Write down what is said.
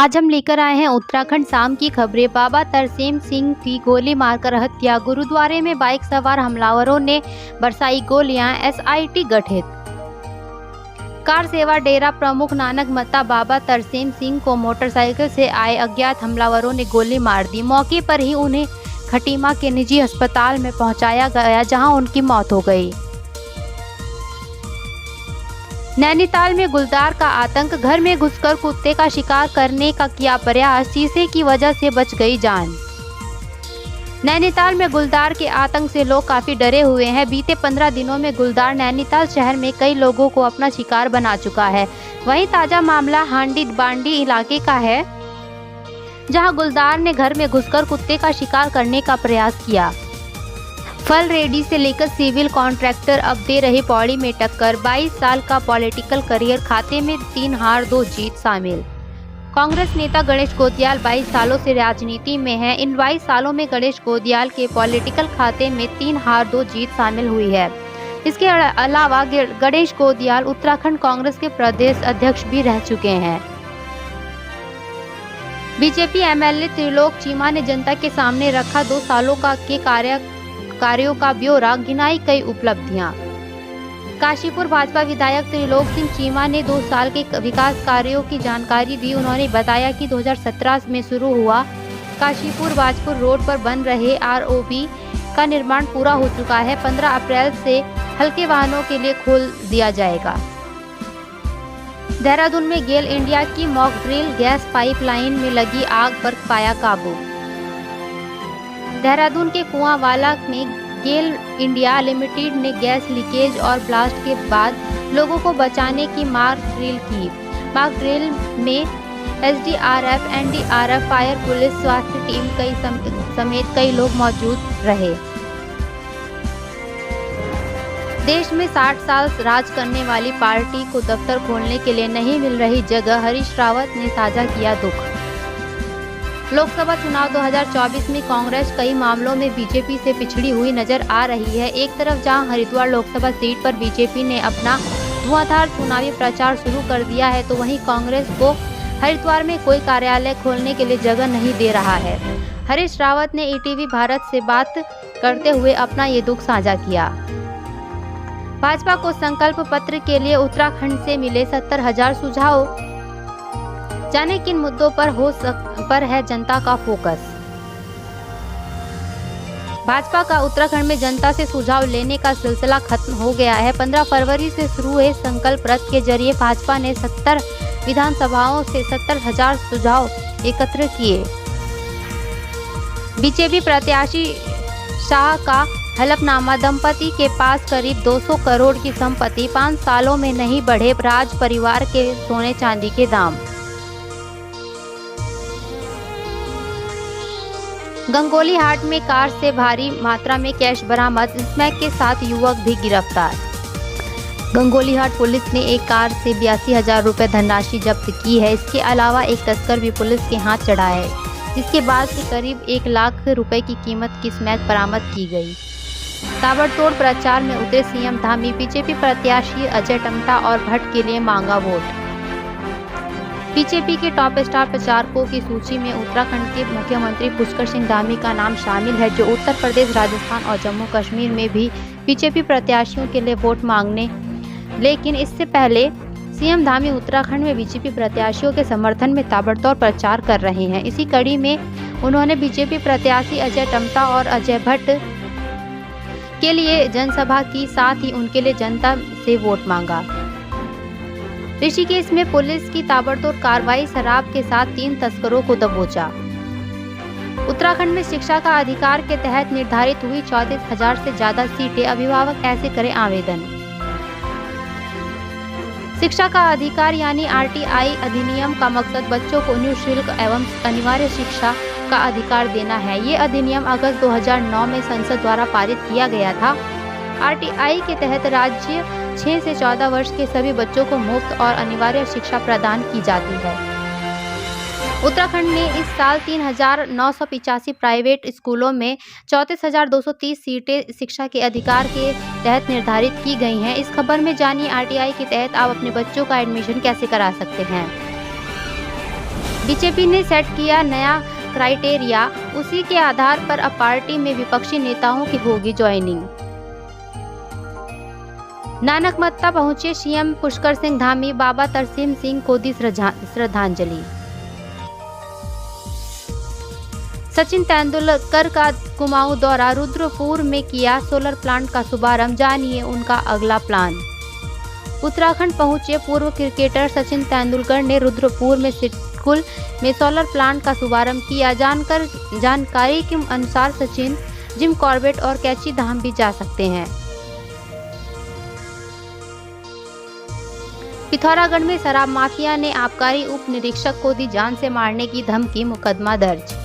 आज हम लेकर आए हैं उत्तराखंड शाम की खबरें। बाबा तरसेम सिंह की गोली मारकर हत्या। गुरुद्वारे में बाइक सवार हमलावरों ने बरसाई गोलियां। एसआईटी गठित। कार सेवा डेरा प्रमुख नानक मत्ता बाबा तरसेम सिंह को मोटरसाइकिल से आए अज्ञात हमलावरों ने गोली मार दी। मौके पर ही उन्हें खटीमा के निजी अस्पताल में पहुंचाया गया, जहां उनकी मौत हो गई। नैनीताल में गुलदार का आतंक। घर में घुसकर कुत्ते का शिकार करने का किया प्रयास, शीशे की वजह से बच गई जान। नैनीताल में गुलदार के आतंक से लोग काफी डरे हुए हैं। बीते 15 दिनों में गुलदार नैनीताल शहर में कई लोगों को अपना शिकार बना चुका है। वहीं ताजा मामला हांडी बांडी इलाके का है, जहां गुलदार ने घर में घुसकर कुत्ते का शिकार करने का प्रयास किया। फल रेडी से लेकर सिविल कॉन्ट्रैक्टर अब दे रहे पौड़ी में टक्कर। 22 साल का पॉलिटिकल करियर, खाते में 3 हार 2 जीत शामिल। कांग्रेस नेता गणेश गोदियाल 22 सालों से राजनीति में हैं। इन 22 सालों में गणेश गोदियाल के पॉलिटिकल खाते में 3 हार 2 जीत शामिल हुई है। इसके अलावा गणेश गोदियाल उत्तराखंड कांग्रेस के प्रदेश अध्यक्ष भी रह चुके हैं। बीजेपी एमएलए त्रिलोक चीमा ने जनता के सामने रखा 2 सालों के कार्यों का ब्यौरा, गिनाई कई उपलब्धियां। काशीपुर भाजपा विधायक त्रिलोक सिंह चीमा ने 2 साल के विकास कार्यों की जानकारी दी। उन्होंने बताया कि 2017 में शुरू हुआ काशीपुर बाजपुर रोड पर बन रहे आरओबी का निर्माण पूरा हो चुका है। 15 अप्रैल से हल्के वाहनों के लिए खोल दिया जाएगा। देहरादून में गेल इंडिया की मॉक ड्रिल। गैस पाइपलाइन में लगी आग पर पाया काबू। देहरादून के कुआंवाला में गेल इंडिया लिमिटेड ने गैस लीकेज और ब्लास्ट के बाद लोगों को बचाने की मॉक ड्रिल की। मॉक ड्रिल में एसडीआरएफ, एनडीआरएफ, फायर, पुलिस, स्वास्थ्य टीम समेत कई लोग मौजूद रहे। देश में 60 साल राज करने वाली पार्टी को दफ्तर खोलने के लिए नहीं मिल रही जगह। हरीश रावत ने साझा किया दुख। लोकसभा चुनाव 2024 में कांग्रेस कई मामलों में बीजेपी से पिछड़ी हुई नजर आ रही है। एक तरफ जहां हरिद्वार लोकसभा सीट पर बीजेपी ने अपना धुआंधार चुनावी प्रचार शुरू कर दिया है, तो वहीं कांग्रेस को हरिद्वार में कोई कार्यालय खोलने के लिए जगह नहीं दे रहा है। हरीश रावत ने ईटीवी भारत से बात करते हुए अपना ये दुख साझा किया। भाजपा को संकल्प पत्र के लिए उत्तराखंड से मिले 70,000 सुझाव। जाने किन मुद्दों पर है जनता का फोकस। भाजपा का उत्तराखंड में जनता से सुझाव लेने का सिलसिला खत्म हो गया है। 15 फरवरी से शुरू हुए संकल्प रथ के जरिए भाजपा ने 70 विधानसभाओं से 70,000 सुझाव एकत्र किए। बीजेपी प्रत्याशी शाह का हलफनामा। दंपति के पास करीब 200 करोड़ की संपत्ति। 5 सालों में नहीं बढ़े राज परिवार के सोने चांदी के दाम। गंगोली हाट में कार से भारी मात्रा में कैश बरामद। स्मैक के साथ युवक भी गिरफ्तार। गंगोली हाट पुलिस ने एक कार से 82,000 रुपए धनराशि जब्त की है। इसके अलावा एक तस्कर भी पुलिस के हाथ चढ़ा है, जिसके बाद से करीब 1 लाख रुपए की कीमत की स्मैक बरामद की गई। ताबड़तोड़ प्रचार में उतरे सीएम धामी। बीजेपी प्रत्याशी अजय टम्टा और भट्ट के लिए मांगा वोट। बीजेपी के टॉप स्टार प्रचारकों की सूची में उत्तराखंड के मुख्यमंत्री पुष्कर सिंह धामी का नाम शामिल है, जो उत्तर प्रदेश, राजस्थान और जम्मू कश्मीर में भी बीजेपी प्रत्याशियों के लिए वोट मांगने। लेकिन इससे पहले सीएम धामी उत्तराखंड में बीजेपी प्रत्याशियों के समर्थन में ताबड़तोड़ प्रचार कर रहे हैं। इसी कड़ी में उन्होंने बीजेपी प्रत्याशी अजय टम्टा और अजय भट्ट के लिए जनसभा की, साथ ही उनके लिए जनता से वोट मांगा। ऋषिकेश में पुलिस की ताबड़तोड़ कार्रवाई। शराब के साथ 3 तस्करों को दबोचा। उत्तराखंड में शिक्षा का अधिकार के तहत निर्धारित हुई 34,000 से ज्यादा सीटें। अभिभावक ऐसे करें आवेदन। शिक्षा का अधिकार यानी आरटीआई अधिनियम का मकसद बच्चों को निःशुल्क एवं अनिवार्य शिक्षा का अधिकार देना है। ये अधिनियम अगस्त 2009 में संसद द्वारा पारित किया गया था। आरटीआई के तहत राज्य 6 से 14 वर्ष के सभी बच्चों को मुफ्त और अनिवार्य शिक्षा प्रदान की जाती है। उत्तराखंड में इस साल 3,985 प्राइवेट स्कूलों में 34,230 सीटें शिक्षा के अधिकार के तहत निर्धारित की गई हैं। इस खबर में जानिए आरटीआई के तहत आप अपने बच्चों का एडमिशन कैसे करा सकते हैं। बीजेपी ने सेट किया नया क्राइटेरिया, उसी के आधार पर अब पार्टी में विपक्षी नेताओं की होगी ज्वाइनिंग। नानकमत्ता पहुंचे सीएम पुष्कर सिंह धामी, बाबा तरसीम सिंह को दी श्रद्धांजलि। सचिन तेंदुलकर का कुमाऊं दौरा, रुद्रपुर में किया सोलर प्लांट का शुभारंभ, जानिए उनका अगला प्लान। उत्तराखंड पहुंचे पूर्व क्रिकेटर सचिन तेंदुलकर ने रुद्रपुर में सिडकुल में सोलर प्लांट का शुभारंभ किया। जानकारी के अनुसार सचिन जिम कॉर्बेट और कैची धाम भी जा सकते हैं। पिथौरागढ़ में शराब माफिया ने आबकारी उप निरीक्षक को दी जान से मारने की धमकी, मुकदमा दर्ज।